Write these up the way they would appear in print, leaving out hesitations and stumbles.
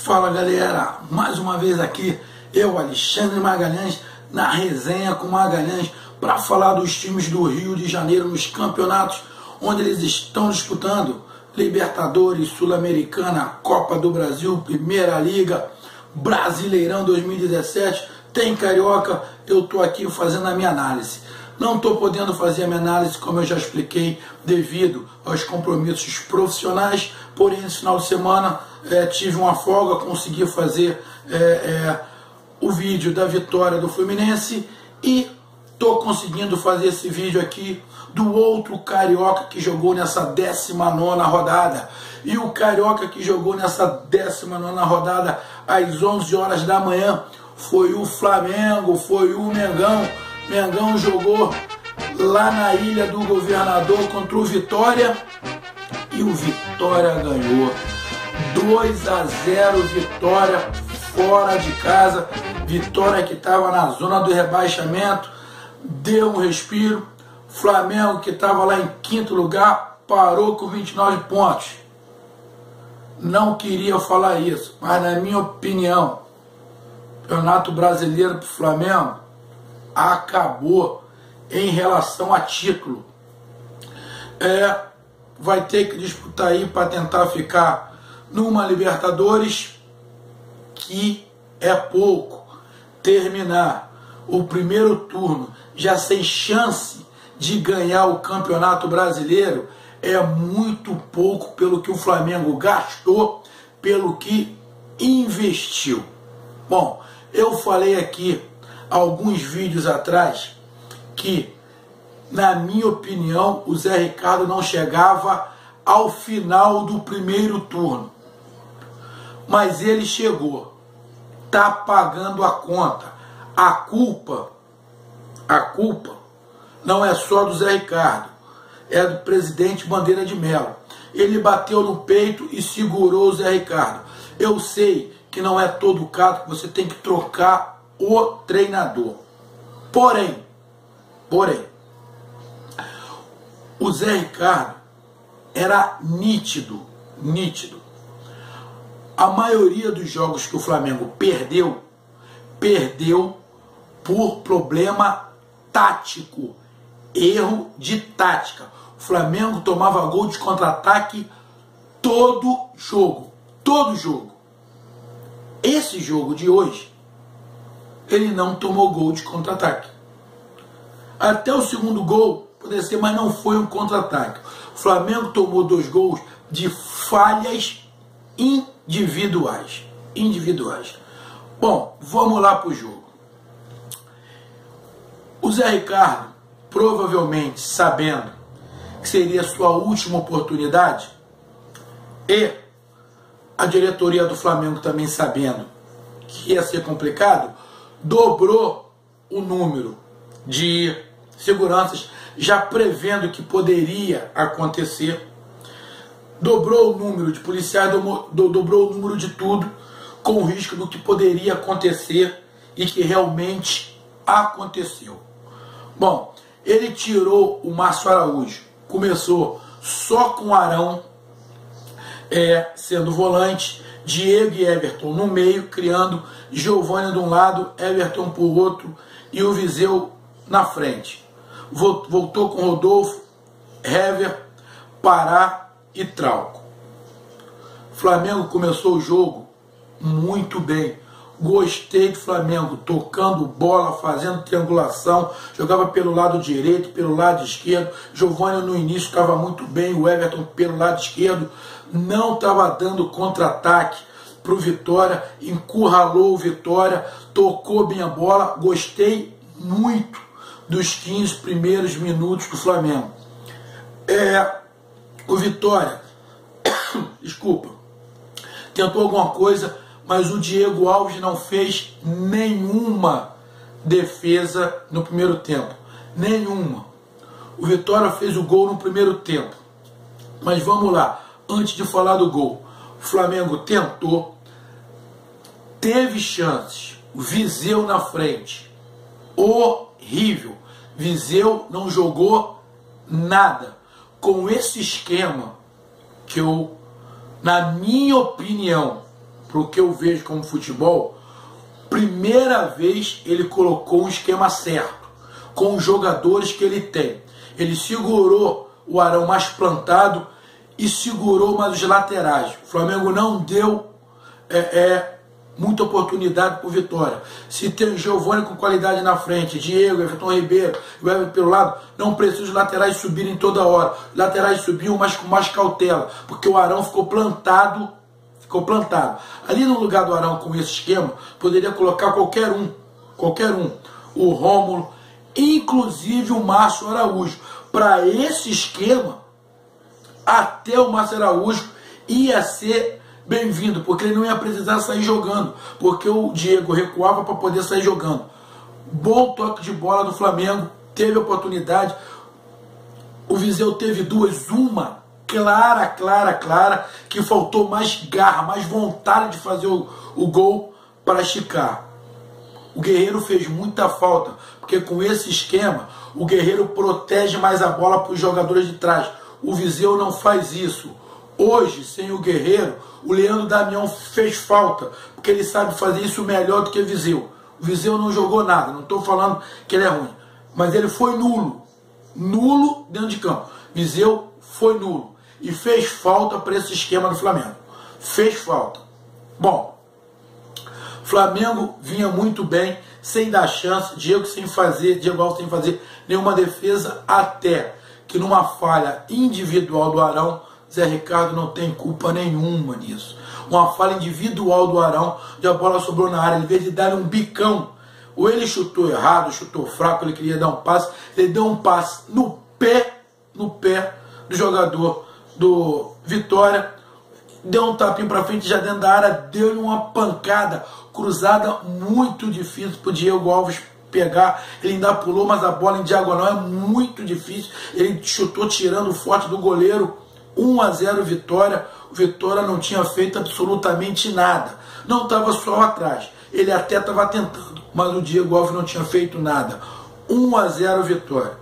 Fala galera, mais uma vez aqui, eu, Alexandre Magalhães, na resenha com Magalhães, para falar dos times do Rio de Janeiro nos campeonatos onde eles estão disputando Libertadores, Sul-Americana, Copa do Brasil, Primeira Liga, Brasileirão 2017, tem Carioca. Eu estou aqui fazendo a minha análise. Não estou podendo fazer a minha análise, como eu já expliquei, devido aos compromissos profissionais, porém, esse final de semana tive uma folga, consegui fazer o vídeo da vitória do Fluminense e estou conseguindo fazer esse vídeo aqui do outro Carioca que jogou nessa 19ª rodada. E o Carioca que jogou nessa 19ª rodada às 11 horas da manhã foi o Flamengo, foi o Mengão. Mengão jogou lá na Ilha do Governador contra o Vitória e o Vitória ganhou 2-0, Vitória fora de casa. Vitória que estava na zona do rebaixamento, deu um respiro. Flamengo que estava lá em 5º lugar, parou com 29 pontos. Não queria falar isso, mas na minha opinião, o Campeonato Brasileiro para o Flamengo acabou em relação a título. Vai ter que disputar aí para tentar ficar numa Libertadores, que é pouco. Terminar o primeiro turno já sem chance de ganhar o Campeonato Brasileiro é muito pouco pelo que o Flamengo gastou, pelo que investiu. Bom, eu falei aqui alguns vídeos atrás que, na minha opinião, o Zé Ricardo não chegava ao final do primeiro turno, mas ele chegou, tá pagando a conta. A culpa não é só do Zé Ricardo, é do presidente Bandeira de Mello. Ele bateu no peito e segurou o Zé Ricardo. Eu sei que não é todo caso que você tem que trocar o treinador. Porém, o Zé Ricardo era nítido. A maioria dos jogos que o Flamengo perdeu por problema tático, erro de tática. O Flamengo tomava gol de contra-ataque todo jogo. Esse jogo de hoje, ele não tomou gol de contra-ataque. Até o segundo gol poderia ser, mas não foi um contra-ataque. O Flamengo tomou 2 gols de falhas individuais. Bom, vamos lá para o jogo. O Zé Ricardo, provavelmente sabendo que seria sua última oportunidade, e a diretoria do Flamengo também sabendo que ia ser complicado, dobrou o número de seguranças, já prevendo que poderia acontecer, dobrou o número de policiais, dobrou o número de tudo, com o risco do que poderia acontecer e que realmente aconteceu. Bom, ele tirou o Márcio Araújo, começou só com o Arão sendo volante, Diego e Everton no meio, criando Giovani de um lado, Everton por outro e o Viseu na frente. Voltou com Rodolfo, Hever, Pará e Trauco. Flamengo começou o jogo muito bem. Gostei do Flamengo tocando bola, fazendo triangulação, jogava pelo lado direito, pelo lado esquerdo. Giovani no início estava muito bem, o Everton pelo lado esquerdo, não estava dando contra-ataque para o Vitória, encurralou o Vitória, tocou bem a bola. Gostei muito dos 15 primeiros minutos do Flamengo. O Vitória, desculpa, tentou alguma coisa, mas o Diego Alves não fez nenhuma defesa no primeiro tempo. Nenhuma. O Vitória fez o gol no primeiro tempo. Mas vamos lá, antes de falar do gol. O Flamengo tentou, teve chances. O Viseu na frente. Horrível. Viseu não jogou nada. Com esse esquema que eu, na minha opinião, pro que eu vejo como futebol, primeira vez ele colocou um esquema certo, com os jogadores que ele tem. Ele segurou o Arão mais plantado e segurou mais os laterais. O Flamengo não deu muita oportunidade por Vitória. Se tem Giovani com qualidade na frente, Diego, Everton Ribeiro e o Everton pelo lado, não precisa os laterais subirem toda hora. Os laterais subiam, mas com mais cautela, porque o Arão ficou plantado. Ali no lugar do Arão, com esse esquema, poderia colocar qualquer um. O Rômulo, inclusive o Márcio Araújo. Para esse esquema, até o Márcio Araújo ia ser bem-vindo, porque ele não ia precisar sair jogando, porque o Diego recuava para poder sair jogando. Bom toque de bola do Flamengo, teve oportunidade. O Viseu teve duas, uma clara, que faltou mais garra, mais vontade de fazer o gol para esticar. O Guerreiro fez muita falta, porque com esse esquema, o Guerreiro protege mais a bola para os jogadores de trás. O Viseu não faz isso. Hoje, sem o Guerreiro, o Leandro Damião fez falta, porque ele sabe fazer isso melhor do que o Viseu. O Viseu não jogou nada, não estou falando que ele é ruim, mas ele foi nulo dentro de campo. Viseu foi nulo e fez falta para esse esquema do Flamengo. Fez falta. Bom, Flamengo vinha muito bem, sem dar chance, Diego Alves sem fazer nenhuma defesa, até que numa falha individual do Arão, Zé Ricardo não tem culpa nenhuma nisso. Uma falha individual do Arão, a bola sobrou na área, em vez de dar um bicão, ou ele chutou errado, chutou fraco, ele queria dar um passe, ele deu um passe no pé do jogador do Vitória, deu um tapinho para frente já dentro da área, deu uma pancada cruzada muito difícil para o Diego Alves pegar. Ele ainda pulou, mas a bola em diagonal é muito difícil. Ele chutou tirando o forte do goleiro. 1-0 Vitória. O Vitória não tinha feito absolutamente nada. Não estava só atrás. Ele até estava tentando, mas o Diego Alves não tinha feito nada. 1-0 Vitória.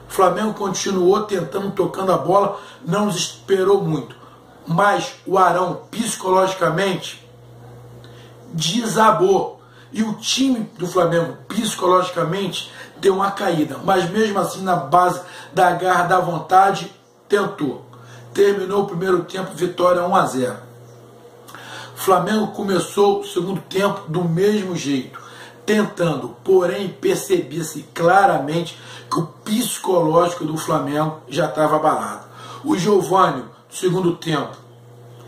O Flamengo continuou tentando, tocando a bola, não desesperou muito. Mas o Arão, psicologicamente, desabou. E o time do Flamengo, psicologicamente, deu uma caída. Mas mesmo assim, na base da garra, da vontade, tentou. Terminou o primeiro tempo, Vitória 1-0. O Flamengo começou o segundo tempo do mesmo jeito, tentando, porém percebia-se claramente que o psicológico do Flamengo já estava abalado. O Giovani, no segundo tempo,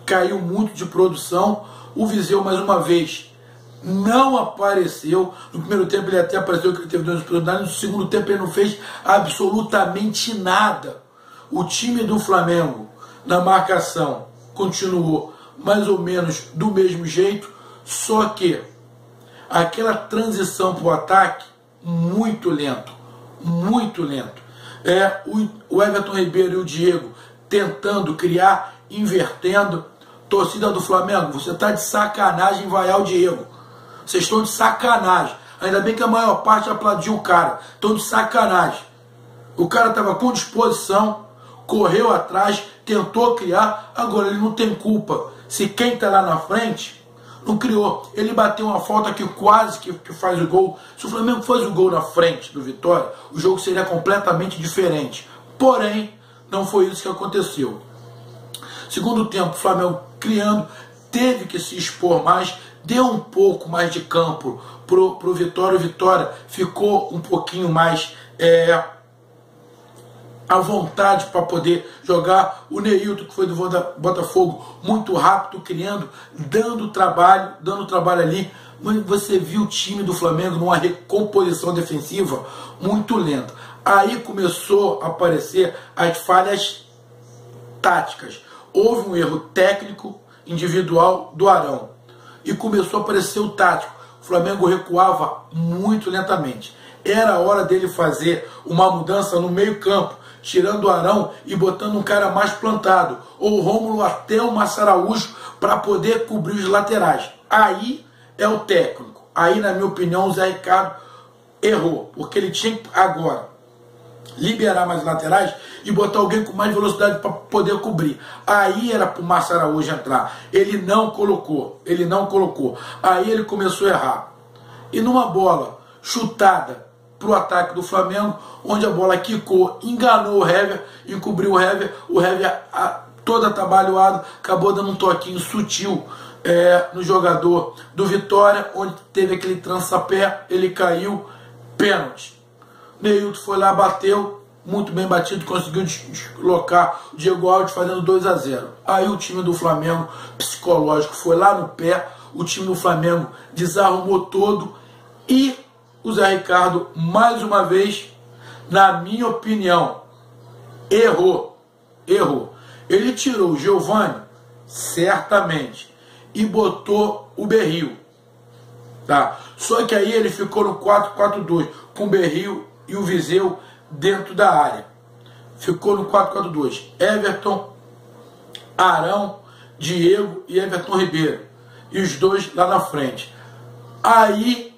caiu muito de produção. O Viseu, mais uma vez, não apareceu. No primeiro tempo ele até apareceu, que ele teve 2 oportunidades. No segundo tempo ele não fez absolutamente nada. O time do Flamengo, na marcação, continuou mais ou menos do mesmo jeito, só que aquela transição para o ataque, muito lento. O Everton Ribeiro e o Diego tentando criar, invertendo. Torcida do Flamengo, você está de sacanagem vaiar o Diego. Vocês estão de sacanagem. Ainda bem que a maior parte aplaudiu o cara. Estão de sacanagem. O cara estava com disposição, correu atrás, tentou criar, agora ele não tem culpa. Se quem está lá na frente não criou. Ele bateu uma falta que quase que faz o gol. Se o Flamengo faz o gol na frente do Vitória, o jogo seria completamente diferente. Porém, não foi isso que aconteceu. Segundo tempo, o Flamengo criando, teve que se expor mais, deu um pouco mais de campo pro Vitória. O Vitória ficou um pouquinho mais à vontade para poder jogar. O Neilton, que foi do Botafogo, muito rápido, criando, dando trabalho ali. Mas você viu o time do Flamengo numa recomposição defensiva muito lenta. Aí começou a aparecer as falhas táticas. Houve um erro técnico individual do Arão e começou a aparecer o tático. O Flamengo recuava muito lentamente. Era a hora dele fazer uma mudança no meio campo, tirando o Arão e botando um cara mais plantado, ou o Rômulo até o Márcio Araújo, para poder cobrir os laterais. Aí é o técnico. Aí, na minha opinião, o Zé Ricardo errou, porque ele tinha agora liberar mais laterais e botar alguém com mais velocidade para poder cobrir. Aí era para o Márcio Araújo entrar. Ele não colocou. Aí ele começou a errar. E numa bola chutada para o ataque do Flamengo, onde a bola quicou, enganou o Hever, encobriu o Hever todo atabalhoado, acabou dando um toquinho sutil no jogador do Vitória, onde teve aquele trança-pé, ele caiu, pênalti. Neilton foi lá, bateu, muito bem batido, conseguiu deslocar o Diego Alves fazendo 2-0. Aí o time do Flamengo, psicológico, foi lá no pé, o time do Flamengo desarrumou todo e o Zé Ricardo, mais uma vez, na minha opinião, errou. Ele tirou o Giovani, certamente, e botou o Berril. Tá? Só que aí ele ficou no 4-4-2, com o Berril e o Viseu dentro da área. Ficou no 4-4-2. Everton, Arão, Diego e Everton Ribeiro. E os dois lá na frente. Aí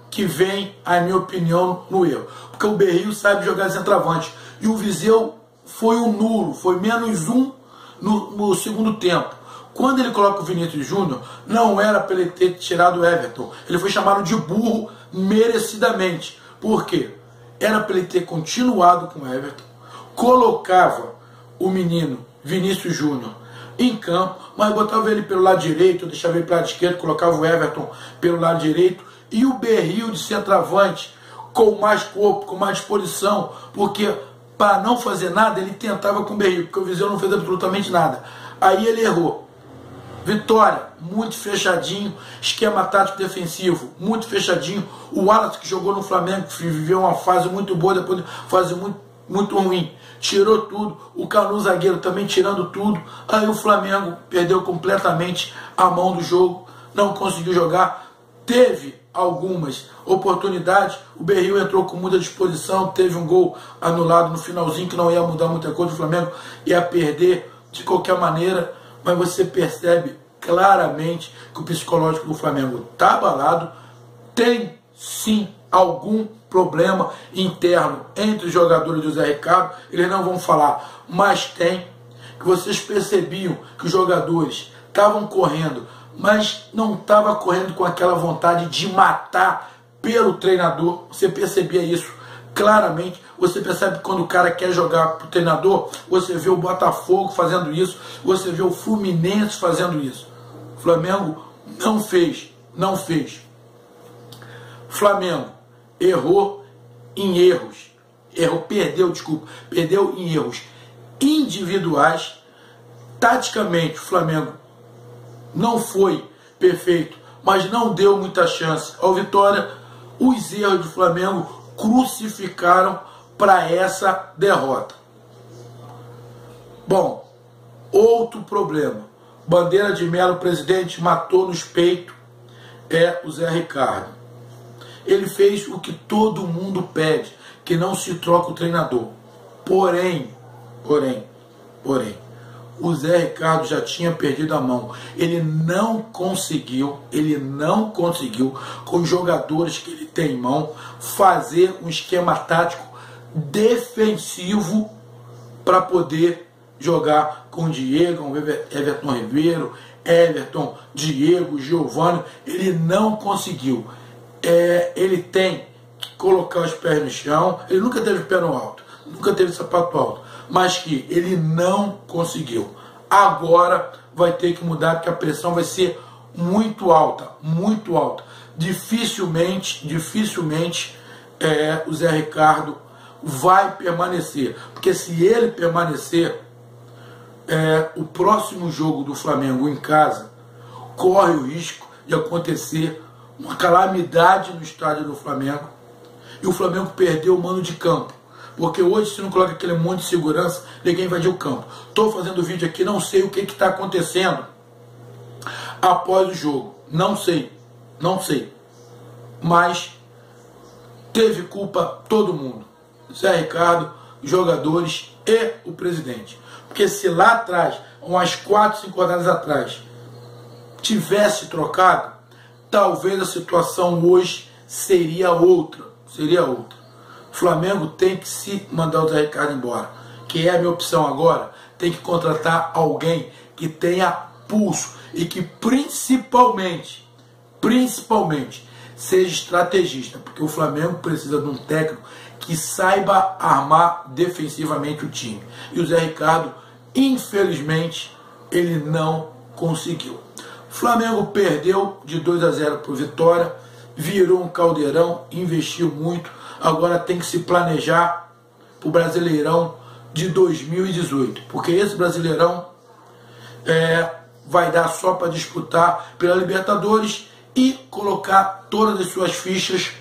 que vem a minha opinião no erro. Porque o Berril sabe jogar centroavante. E o Viseu foi um nulo, foi -1 no segundo tempo. Quando ele coloca o Vinícius Júnior, não era para ele ter tirado o Everton. Ele foi chamado de burro merecidamente. Por quê? Era para ele ter continuado com o Everton, colocava o menino Vinícius Júnior em campo, mas botava ele pelo lado direito, deixava ele pelo lado esquerdo, colocava o Everton pelo lado direito, e o Berril de centroavante com mais corpo, com mais disposição, porque para não fazer nada, ele tentava com o Berril, porque o Viseu não fez absolutamente nada. Aí ele errou. Vitória, muito fechadinho, esquema tático defensivo, muito fechadinho. O Wallace, que jogou no Flamengo, que viveu uma fase muito boa, depois de fase muito ruim, tirou tudo. O Canu, zagueiro, também tirando tudo. Aí o Flamengo perdeu completamente a mão do jogo, não conseguiu jogar. Teve algumas oportunidades, o Berril entrou com muita disposição, teve um gol anulado no finalzinho, que não ia mudar muita coisa, o Flamengo ia perder de qualquer maneira. Mas você percebe claramente que o psicológico do Flamengo está abalado. Tem sim algum problema interno entre os jogadores do Zé Ricardo. Eles não vão falar, mas tem. Que vocês percebiam que os jogadores estavam correndo, mas não estavam correndo com aquela vontade de matar pelo treinador. Você percebia isso claramente. Você percebe que quando o cara quer jogar para o treinador, você vê o Botafogo fazendo isso, você vê o Fluminense fazendo isso. O Flamengo não fez. Flamengo errou em erros. Perdeu em erros individuais. Taticamente, o Flamengo não foi perfeito, mas não deu muita chance ao Vitória. Os erros do Flamengo crucificaram para essa derrota. Bom, outro problema. Bandeira de Melo, presidente, matou nos peitos o Zé Ricardo. Ele fez o que todo mundo pede, que não se troca o treinador. Porém, o Zé Ricardo já tinha perdido a mão. Ele não conseguiu, com os jogadores que ele tem em mão, fazer um esquema tático defensivo para poder jogar com o Diego, com Everton Ribeiro, Everton, Diego, Giovani. Ele não conseguiu. Ele tem que colocar os pés no chão. Ele nunca teve pé no alto, nunca teve sapato alto, mas que ele não conseguiu. Agora vai ter que mudar, porque a pressão vai ser muito alta. Dificilmente o Zé Ricardo vai permanecer, porque se ele permanecer, o próximo jogo do Flamengo em casa corre o risco de acontecer uma calamidade no estádio do Flamengo e o Flamengo perdeu o mando de campo. Porque hoje, se não coloca aquele monte de segurança, ninguém invadir o campo. Estou fazendo vídeo aqui, não sei o que está acontecendo após o jogo. Não sei. Mas teve culpa todo mundo. Zé Ricardo, jogadores e o presidente. Porque se lá atrás, umas 4, 5 rodadas atrás, tivesse trocado, talvez a situação hoje seria outra. O Flamengo tem que se mandar o Zé Ricardo embora, que é a minha opção agora. Tem que contratar alguém que tenha pulso e que principalmente seja estrategista, porque o Flamengo precisa de um técnico que saiba armar defensivamente o time. E o Zé Ricardo, infelizmente, ele não conseguiu. O Flamengo perdeu de 2-0 para o Vitória, virou um caldeirão, investiu muito, agora tem que se planejar para o Brasileirão de 2018, porque esse Brasileirão vai dar só para disputar pela Libertadores e colocar todas as suas fichas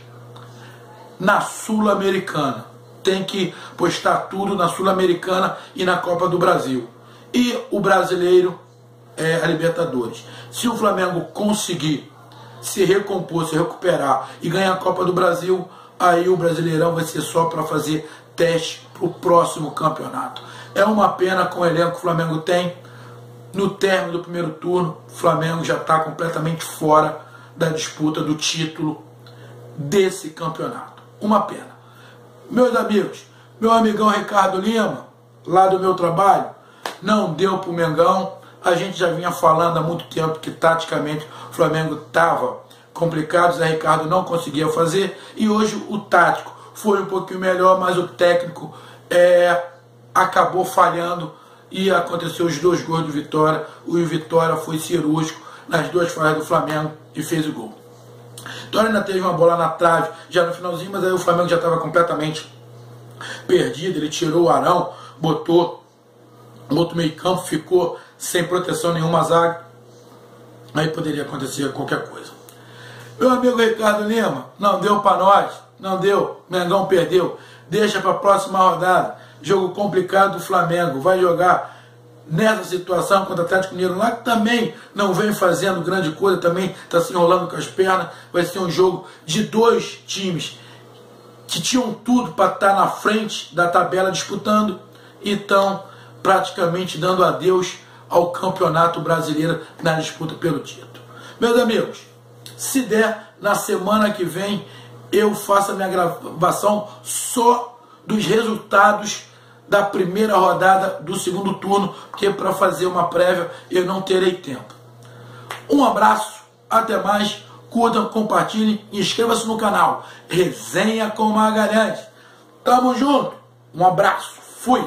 na Sul-Americana. Tem que postar tudo na Sul-Americana e na Copa do Brasil. E o brasileiro é a Libertadores. Se o Flamengo conseguir se recompor, se recuperar e ganhar a Copa do Brasil, aí o Brasileirão vai ser só para fazer teste para o próximo campeonato. É uma pena com o elenco que o Flamengo tem. No término do primeiro turno, o Flamengo já está completamente fora da disputa do título desse campeonato. Uma pena. Meus amigos, meu amigão Ricardo Lima, lá do meu trabalho, não deu para o Mengão. A gente já vinha falando há muito tempo que taticamente o Flamengo estava complicado, o Zé Ricardo não conseguia fazer, e hoje o tático foi um pouquinho melhor, mas o técnico acabou falhando e aconteceu os 2 gols do Vitória. O Vitória foi cirúrgico nas 2 falhas do Flamengo e fez o gol. Vitória ainda teve uma bola na trave já no finalzinho, mas aí o Flamengo já estava completamente perdido. Ele tirou o Arão, botou outro meio campo, ficou sem proteção nenhuma a zaga. Aí poderia acontecer qualquer coisa. Meu amigo Ricardo Lima, não deu para nós, não deu, Mengão perdeu, deixa para a próxima rodada. Jogo complicado do Flamengo, vai jogar nessa situação contra o Atlético Mineiro lá, que também não vem fazendo grande coisa, também está se enrolando com as pernas. Vai ser um jogo de 2 times que tinham tudo para estar na frente da tabela disputando e estão praticamente dando adeus ao Campeonato Brasileiro na disputa pelo título. Meus amigos, se der, na semana que vem eu faço a minha gravação só dos resultados da primeira rodada do segundo turno, porque para fazer uma prévia eu não terei tempo. Um abraço, até mais, curtam, compartilhem e inscreva-se no canal Resenha com Magalhães. Tamo junto, um abraço, fui!